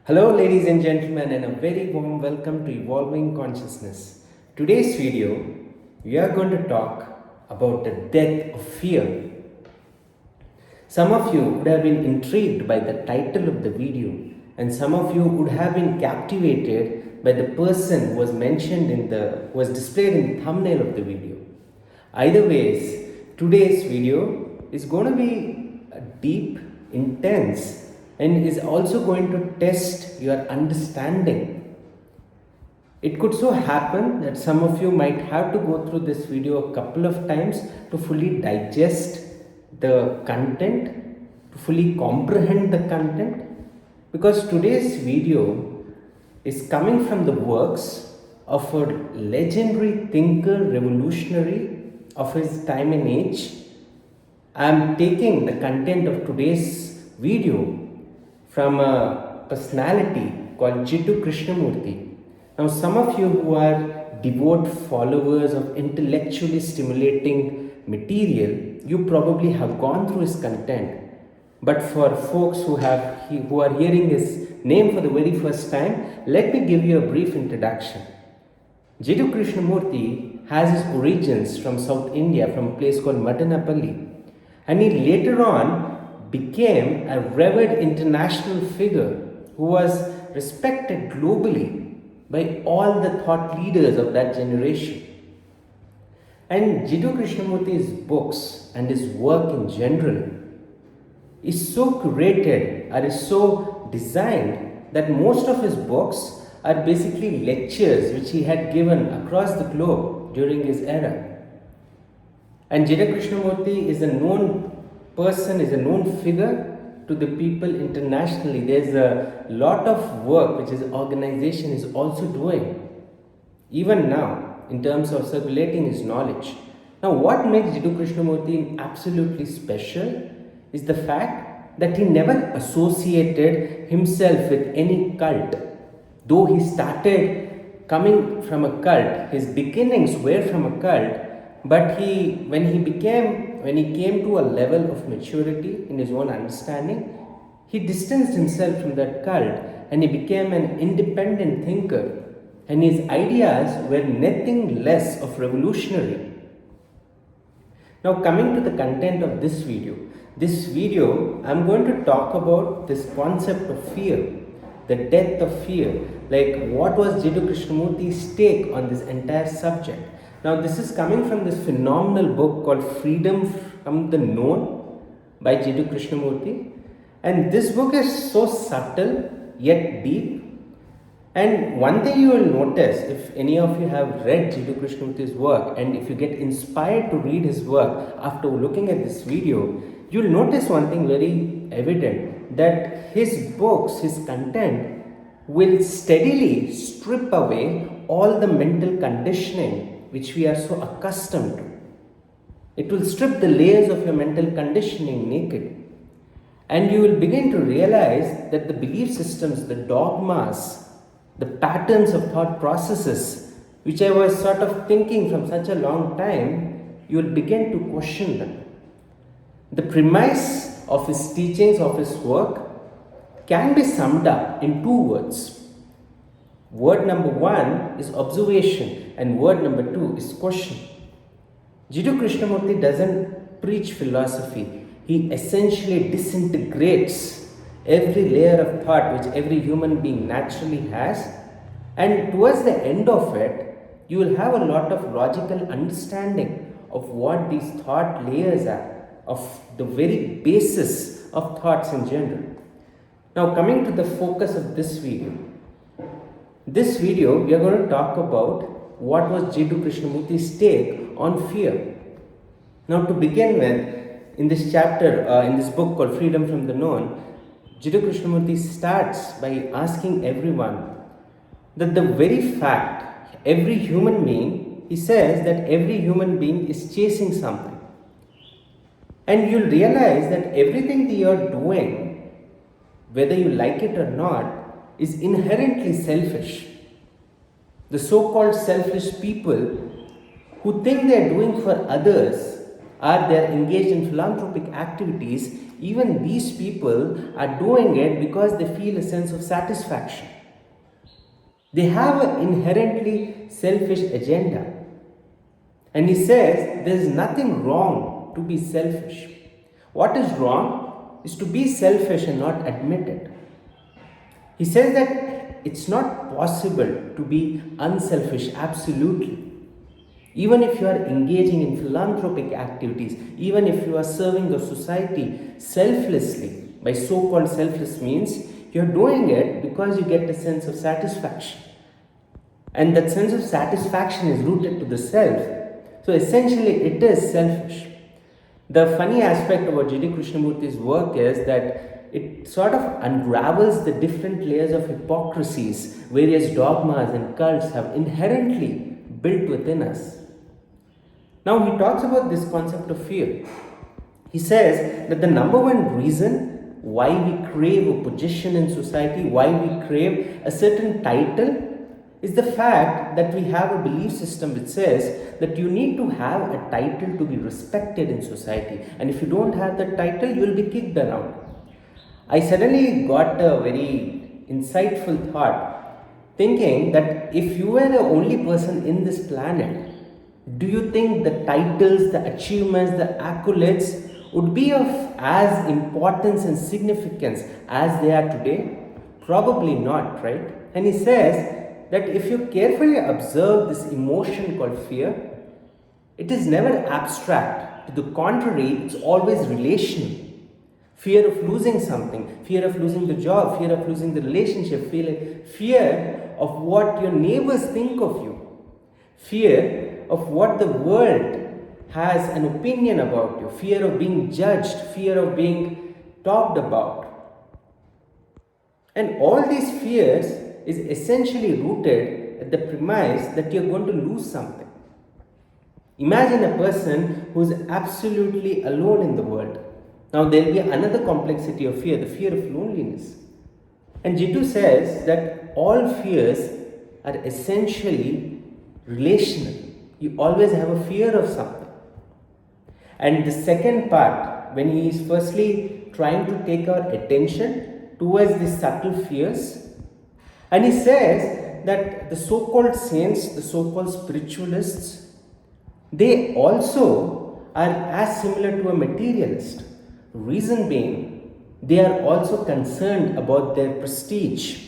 Hello, ladies and gentlemen, and a very warm welcome to Evolving Consciousness. Today's video, we are going to talk about the death of fear. Some of you would have been intrigued by the title of the video, and some of you would have been captivated by the person who was was displayed in the thumbnail of the video. Either ways, today's video is going to be deep, intense, and is also going to test your understanding. It could so happen that some of you might have to go through this video a couple of times to fully digest the content, to fully comprehend the content, because today's video is coming from the works of a legendary thinker, revolutionary of his time and age. I am taking the content of today's video from a personality called Jiddu Krishnamurthy. Now, some of you who are devout followers of intellectually stimulating material, you probably have gone through his content. But for folks who are hearing his name for the very first time, let me give you a brief introduction. Jiddu Krishnamurthy has his origins from South India, from a place called Madanapalli. And he later on became a revered international figure who was respected globally by all the thought leaders of that generation. And Jiddu Krishnamurthy's books and his work in general is so curated or is so designed that most of his books are basically lectures which he had given across the globe during his era. And Jiddu Krishnamurthy is a known person, is a known figure to the people internationally. There's a lot of work which his organization is also doing, even now, in terms of circulating his knowledge. Now, what makes Jiddu Krishnamurthy absolutely special is the fact that he never associated himself with any cult. Though he started coming from a cult, his beginnings were from a cult, but when he came to a level of maturity in his own understanding, he distanced himself from that cult and he became an independent thinker, and his ideas were nothing less of revolutionary. Now, coming to the content of this video, I'm going to talk about this concept of fear, the death of fear. Like, what was Jiddu Krishnamurthy's take on this entire subject? Now, this is coming from this phenomenal book called Freedom from the Known by Jiddu Krishnamurthy. And this book is so subtle yet deep. And one thing you will notice, if any of you have read Jiddu Krishnamurthy's work, and if you get inspired to read his work after looking at this video, you will notice one thing very evident, that his books, his content will steadily strip away all the mental conditioning which we are so accustomed to. It will strip the layers of your mental conditioning naked. And you will begin to realize that the belief systems, the dogmas, the patterns of thought processes, which I was sort of thinking from such a long time, you will begin to question them. The premise of his teachings, of his work, can be summed up in two words. Word number one is observation, and word number two is question. Jiddu Krishnamurthy doesn't preach philosophy. He essentially disintegrates every layer of thought which every human being naturally has, and towards the end of it, you will have a lot of logical understanding of what these thought layers are, of the very basis of thoughts in general. Now, coming to the focus of this video, we are going to talk about what was Jiddu Krishnamurthy's take on fear. Now, to begin with, in this chapter, in this book called Freedom from the Known, Jiddu Krishnamurthy starts by asking everyone that the very fact, every human being, he says that every human being is chasing something. And you'll realize that everything that you're doing, whether you like it or not, is inherently selfish. The so-called selfish people who think they are doing for others, or they are engaged in philanthropic activities, even these people are doing it because they feel a sense of satisfaction. They have an inherently selfish agenda. And he says there is nothing wrong to be selfish. What is wrong is to be selfish and not admit it. He says that it's not possible to be unselfish, absolutely. Even if you are engaging in philanthropic activities, even if you are serving the society selflessly, by so-called selfless means, you're doing it because you get a sense of satisfaction. And that sense of satisfaction is rooted to the self. So essentially it is selfish. The funny aspect about Jiddu Krishnamurthy's work is that it sort of unravels the different layers of hypocrisies various dogmas and cults have inherently built within us. Now he talks about this concept of fear. He says that the number one reason why we crave a position in society, why we crave a certain title, is the fact that we have a belief system which says that you need to have a title to be respected in society, and if you don't have that title, you will be kicked around. I suddenly got a very insightful thought, thinking that if you were the only person in this planet, do you think the titles, the achievements, the accolades would be of as importance and significance as they are today? Probably not, right? And he says that if you carefully observe this emotion called fear, it is never abstract. To the contrary, it's always relational. Fear of losing something, fear of losing the job, fear of losing the relationship, fear of what your neighbors think of you, fear of what the world has an opinion about you, fear of being judged, fear of being talked about. And all these fears is essentially rooted at the premise that you're going to lose something. Imagine a person who is absolutely alone in the world. Now there will be another complexity of fear, the fear of loneliness. And Jiddu says that all fears are essentially relational. You always have a fear of something. And the second part, when he is firstly trying to take our attention towards these subtle fears, and he says that the so-called saints, the so-called spiritualists, they also are as similar to a materialist. Reason being, they are also concerned about their prestige.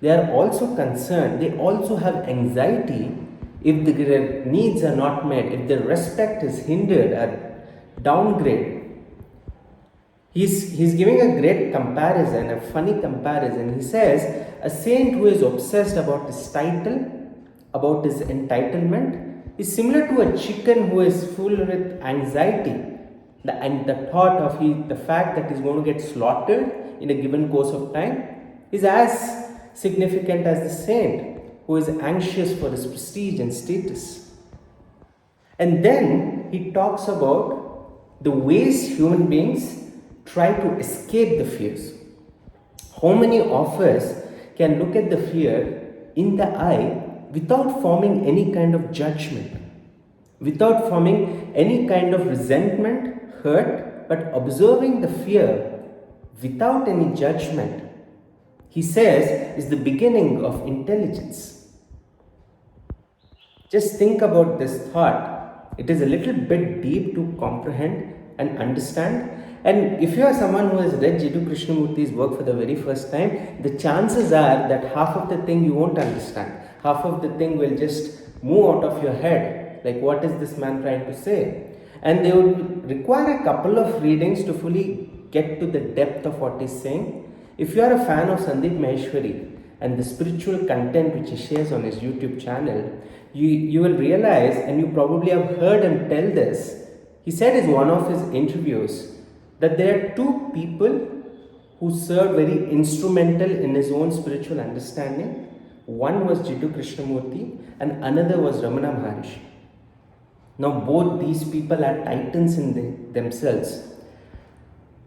They are also concerned, they also have anxiety if their needs are not met, if their respect is hindered or downgraded. He's giving a great comparison, a funny comparison. He says, a saint who is obsessed about his title, about his entitlement, is similar to a chicken who is full with anxiety and the thought of the fact that he's going to get slaughtered in a given course of time is as significant as the saint who is anxious for his prestige and status. And then he talks about the ways human beings try to escape the fears. How many of us can look at the fear in the eye without forming any kind of judgment, without forming any kind of resentment, hurt, but observing the fear without any judgment, he says, is the beginning of intelligence. Just think about this thought. It is a little bit deep to comprehend and understand. And if you are someone who has read Jiddu Krishnamurthy's work for the very first time, the chances are that half of the thing you won't understand. Half of the thing will just move out of your head. Like, what is this man trying to say? And they would require a couple of readings to fully get to the depth of what he's saying. If you are a fan of Sandeep Maheshwari and the spiritual content which he shares on his YouTube channel, you will realize, and you probably have heard him tell this, he said in one of his interviews that there are two people who served very instrumental in his own spiritual understanding. One was Jiddu Krishnamurthy and another was Ramana Maharishi. Now both these people are titans in themselves.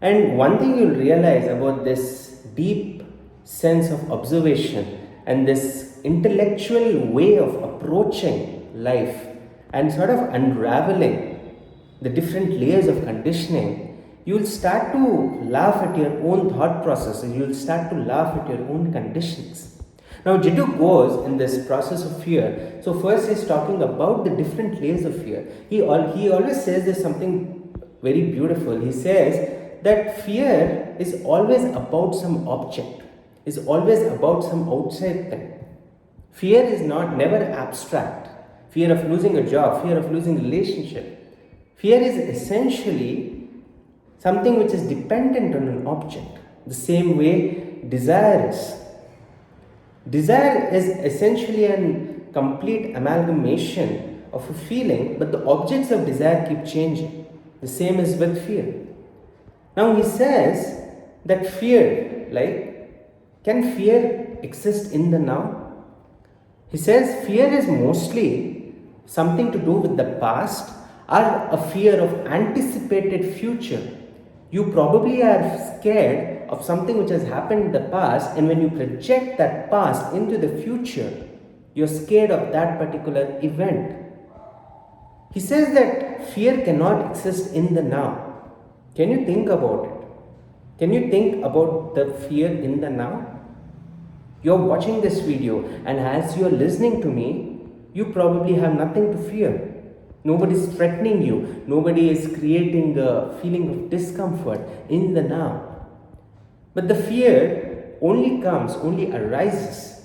And one thing you'll realize about this deep sense of observation and this intellectual way of approaching life and sort of unraveling the different layers of conditioning You will start to laugh at your own thought processes. You will start to laugh at your own conditions. Now, Jiddu goes in this process of fear. So, first he's talking about the different layers of fear. He always says there's something very beautiful. He says that fear is always about some object, is always about some outside thing. Fear is never abstract. Fear of losing a job, fear of losing a relationship. Fear is essentially something which is dependent on an object. The same way desire is. Desire is essentially a complete amalgamation of a feeling, but the objects of desire keep changing. The same is with fear. Now he says that fear, can fear exist in the now? He says fear is mostly something to do with the past or a fear of anticipated future. You probably are scared of something which has happened in the past, and when you project that past into the future, you're scared of that particular event. He says that fear cannot exist in the now. Can you think about it? Can you think about the fear in the now? You're watching this video, and as you're listening to me, you probably have nothing to fear. Nobody is threatening you. Nobody is creating a feeling of discomfort in the now. But the fear only arises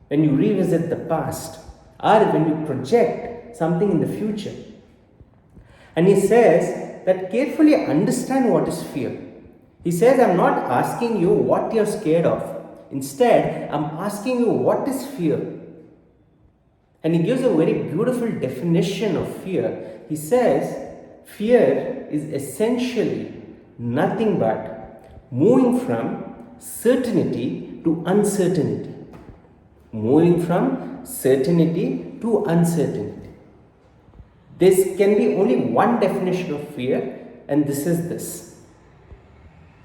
when you revisit the past or when you project something in the future. And he says that carefully understand what is fear. He says, I'm not asking you what you're scared of. Instead, I'm asking you what is fear. And he gives a very beautiful definition of fear. He says, fear is essentially nothing but moving from certainty to uncertainty. Moving from certainty to uncertainty. This can be only one definition of fear, and this is this.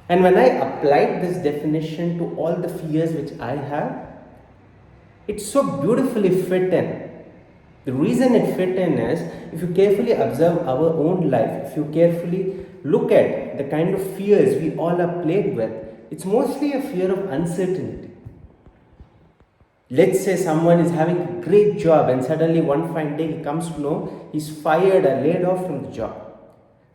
And when I applied this definition to all the fears which I have, it so beautifully fit in. The reason it fit in is, if you carefully observe our own life, if you carefully look at the kind of fears we all are plagued with, it's mostly a fear of uncertainty. Let's say someone is having a great job and suddenly one fine day he comes to know he's fired or laid off from the job.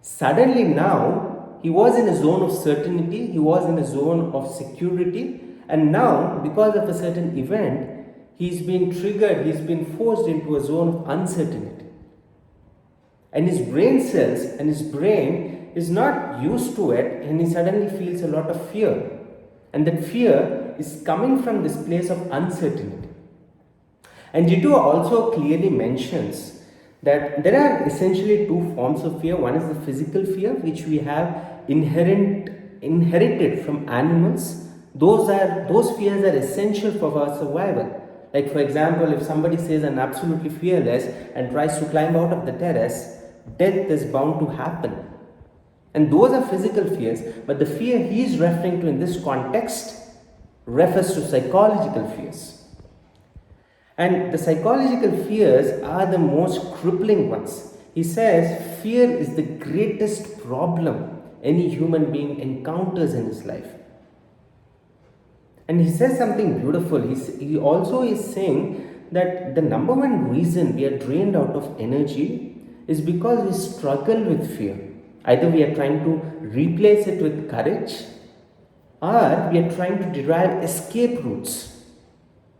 Suddenly now, he was in a zone of certainty, he was in a zone of security, and now, because of a certain event, he's been triggered, he's been forced into a zone of uncertainty. And his brain cells and his brain is not used to it, and he suddenly feels a lot of fear. And that fear is coming from this place of uncertainty. And Jiddu also clearly mentions that there are essentially two forms of fear. One is the physical fear, which we have inherited from animals. Those fears are essential for our survival. Like, for example, if somebody says I'm absolutely fearless and tries to climb out of the terrace, death is bound to happen. And those are physical fears, but the fear he is referring to in this context refers to psychological fears. And the psychological fears are the most crippling ones. He says fear is the greatest problem any human being encounters in his life. And he says something beautiful. He also is saying that the number one reason we are drained out of energy is because we struggle with fear. Either we are trying to replace it with courage, or we are trying to derive escape routes.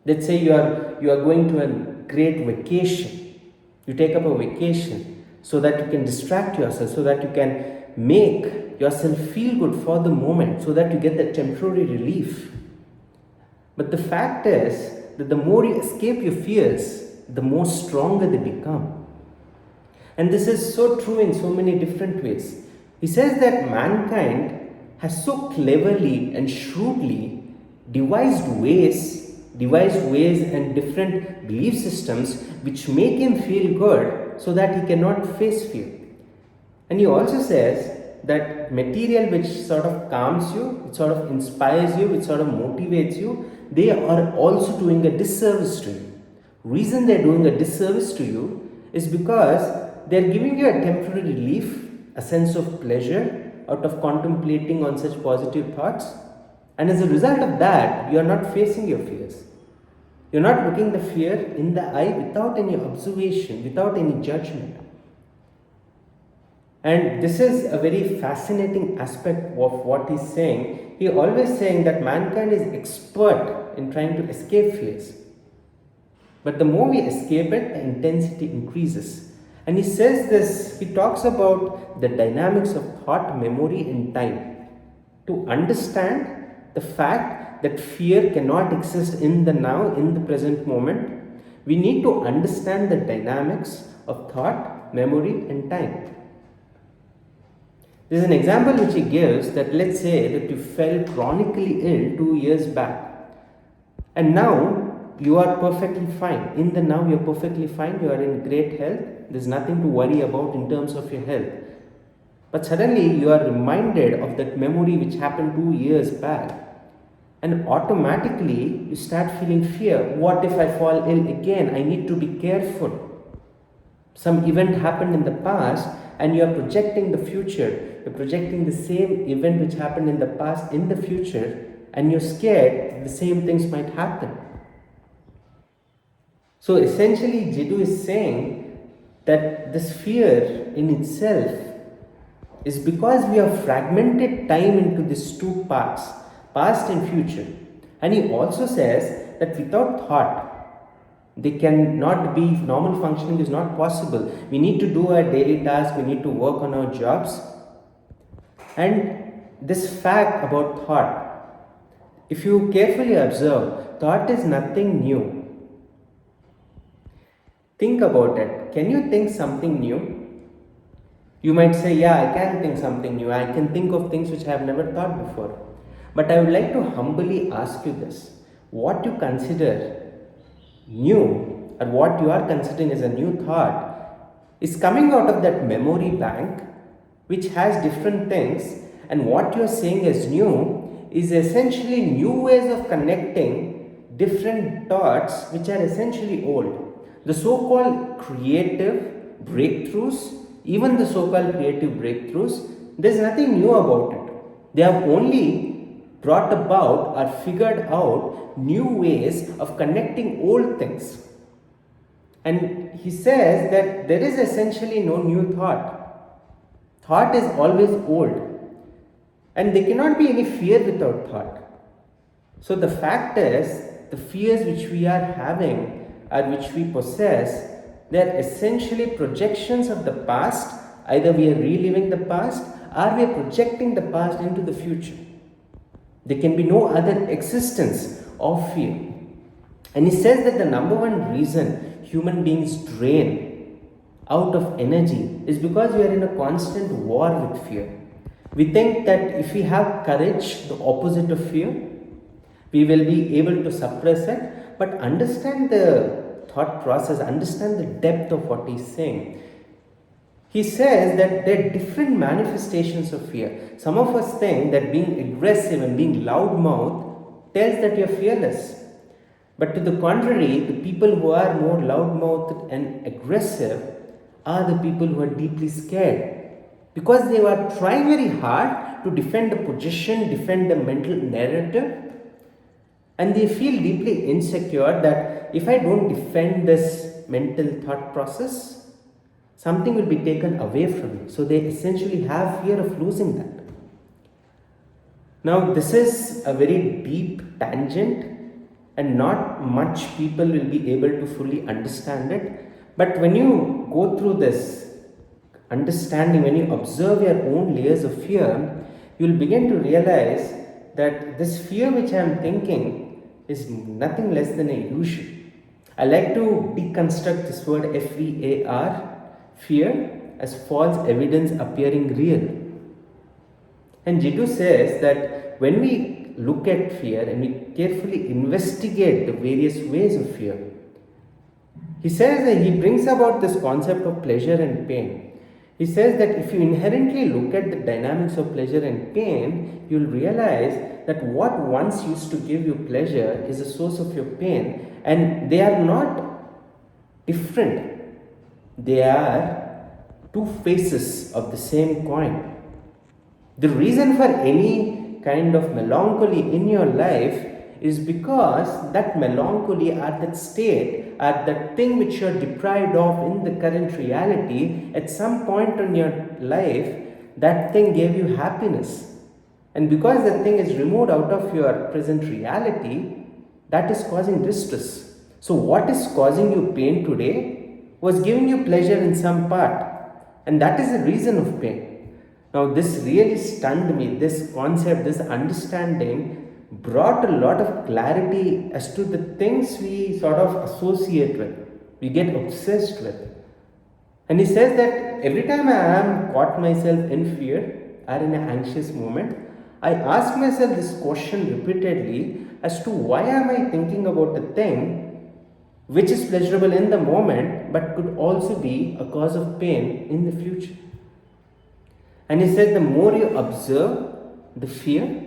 Let's say you are going to a great vacation. You take up a vacation so that you can distract yourself, so that you can make yourself feel good for the moment, so that you get that temporary relief. But the fact is that the more you escape your fears, the more stronger they become. And this is so true in so many different ways. He says that mankind has so cleverly and shrewdly devised ways and different belief systems which make him feel good so that he cannot face fear. And he also says that material which sort of calms you, it sort of inspires you, it sort of motivates you, they are also doing a disservice to you. Reason they're doing a disservice to you is because they're giving you a temporary relief, a sense of pleasure, out of contemplating on such positive thoughts. And as a result of that, you are not facing your fears. You're not looking the fear in the eye without any observation, without any judgment. And this is a very fascinating aspect of what he's saying. He always saying that mankind is expert in trying to escape fears. But the more we escape it, the intensity increases. And he says this, he talks about the dynamics of thought, memory, and time. To understand the fact that fear cannot exist in the now, in the present moment, we need to understand the dynamics of thought, memory, and time. There's an example which he gives that let's say that you fell chronically ill 2 years back, and now you are perfectly fine. In the now, you're perfectly fine, you are in great health, there's nothing to worry about in terms of your health. But suddenly you are reminded of that memory which happened 2 years back, and automatically you start feeling fear. What if I fall ill again? I need to be careful. Some event happened in the past and you are projecting the future. You're projecting the same event which happened in the past in the future, and you're scared the same things might happen. So essentially, Jiddu is saying that this fear in itself is because we have fragmented time into these two parts, past and future. And he also says that without thought, they cannot be, normal functioning is not possible. We need to do our daily tasks, we need to work on our jobs. And this fact about thought, if you carefully observe, thought is nothing new. Think about it. Can you think something new? You might say, yeah, I can think something new. I can think of things which I have never thought before. But I would like to humbly ask you this. What you consider new, or what you are considering as a new thought, is coming out of that memory bank which has different things, and what you are saying as new is essentially new ways of connecting different thoughts which are essentially old. The so-called creative breakthroughs, even the so-called creative breakthroughs, there's nothing new about it. They have only brought about or figured out new ways of connecting old things. And he says that there is essentially no new thought. Thought is always old. And there cannot be any fear without thought. So the fact is, the fears which we are having or which we possess, they are essentially projections of the past. Either we are reliving the past or we are projecting the past into the future. There can be no other existence of fear. And he says that the number one reason human beings drain out of energy is because we are in a constant war with fear. We think that if we have courage, the opposite of fear, we will be able to suppress it. But understand the thought process, understand the depth of what he's saying. He says that there are different manifestations of fear. Some of us think that being aggressive and being loudmouth tells that you're fearless. But to the contrary, the people who are more loudmouthed and aggressive are the people who are deeply scared. Because they are trying very hard to defend a position, defend a mental narrative. And they feel deeply insecure that if I don't defend this mental thought process, something will be taken away from me. So they essentially have fear of losing that. Now, this is a very deep tangent, and not much people will be able to fully understand it. But when you go through this understanding, when you observe your own layers of fear, you will begin to realize that this fear which I am thinking is nothing less than an illusion. I like to deconstruct this word FEAR, fear, as false evidence appearing real. And Jiddu says that when we look at fear and we carefully investigate the various ways of fear, he says that he brings about this concept of pleasure and pain. He says that if you inherently look at the dynamics of pleasure and pain, you'll realize that what once used to give you pleasure is a source of your pain, and they are not different. They are two faces of the same coin. The reason for any kind of melancholy in your life is because that melancholy at that state, at that thing which you are deprived of in the current reality, at some point in your life, that thing gave you happiness. And because that thing is removed out of your present reality, that is causing distress. So, what is causing you pain today was giving you pleasure in some part, and that is the reason of pain. Now, this really stunned me. This concept, this understanding brought a lot of clarity as to the things we sort of associate with, we get obsessed with. And he says that every time I am caught myself in fear or in an anxious moment, I ask myself this question repeatedly as to why am I thinking about a thing which is pleasurable in the moment but could also be a cause of pain in the future. And he said the more you observe the fear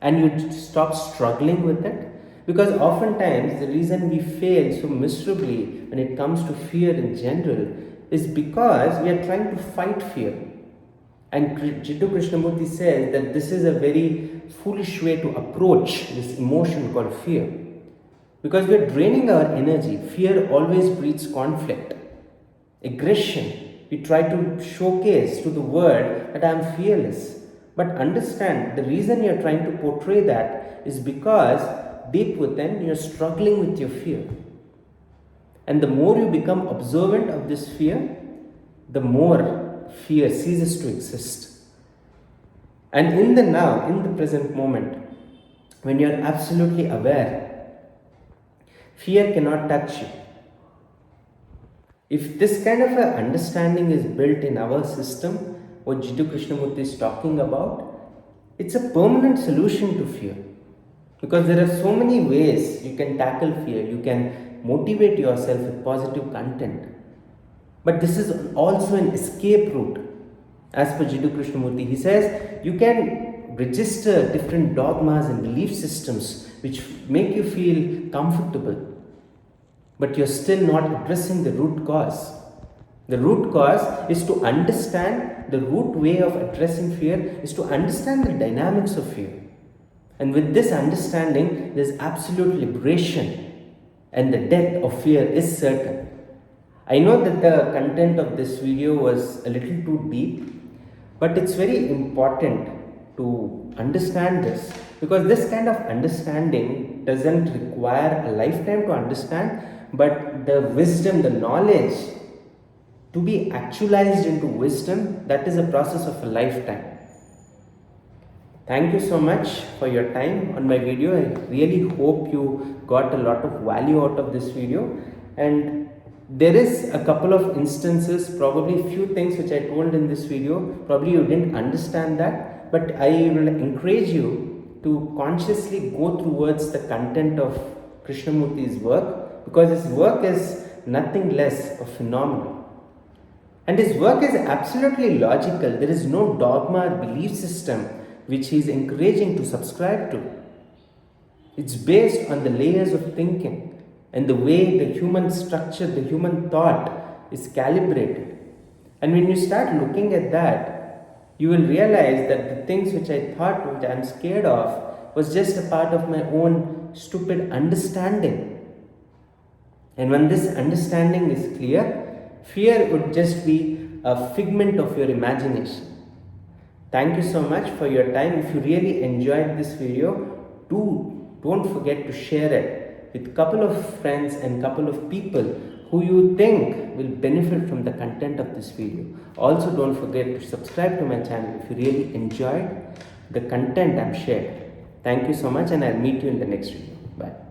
and you stop struggling with it, because oftentimes the reason we fail so miserably when it comes to fear in general is because we are trying to fight fear. And Jiddu Krishnamurthy says that this is a very foolish way to approach this emotion called fear. Because we are draining our energy. Fear always breeds conflict, aggression. We try to showcase to the world that I am fearless. But understand, the reason you are trying to portray that is because deep within you are struggling with your fear. And the more you become observant of this fear, the more fear ceases to exist. And in the now, in the present moment, when you are absolutely aware, fear cannot touch you. If this kind of an understanding is built in our system, what Jiddu Krishnamurthy is talking about, it's a permanent solution to fear. Because there are so many ways you can tackle fear. You can motivate yourself with positive content. But this is also an escape route. As per Jiddu Krishnamurthy, he says you can register different dogmas and belief systems which make you feel comfortable. But you're still not addressing the root cause. The root cause is to understand the root way of addressing fear is to understand the dynamics of fear. And with this understanding, there's absolute liberation, and the death of fear is certain. I know that the content of this video was a little too deep, but it's very important to understand this, because this kind of understanding doesn't require a lifetime to understand, but the wisdom, the knowledge to be actualized into wisdom, that is a process of a lifetime. Thank you so much for your time on my video. I really hope you got a lot of value out of this video. And there is a couple of instances, probably few things which I told in this video, probably you didn't understand that, but I will encourage you to consciously go towards the content of Krishnamurthy's work, because his work is nothing less of phenomenal. And his work is absolutely logical. There is no dogma or belief system which he is encouraging to subscribe to. It's based on the layers of thinking and the way the human structure, the human thought is calibrated. And when you start looking at that, you will realize that the things which I thought, which I am scared of, was just a part of my own stupid understanding. And when this understanding is clear, fear would just be a figment of your imagination. Thank you so much for your time. If you really enjoyed this video, don't forget to share it with a couple of friends and couple of people who you think will benefit from the content of this video. Also, don't forget to subscribe to my channel if you really enjoyed the content I've shared. Thank you so much, and I'll meet you in the next video. Bye.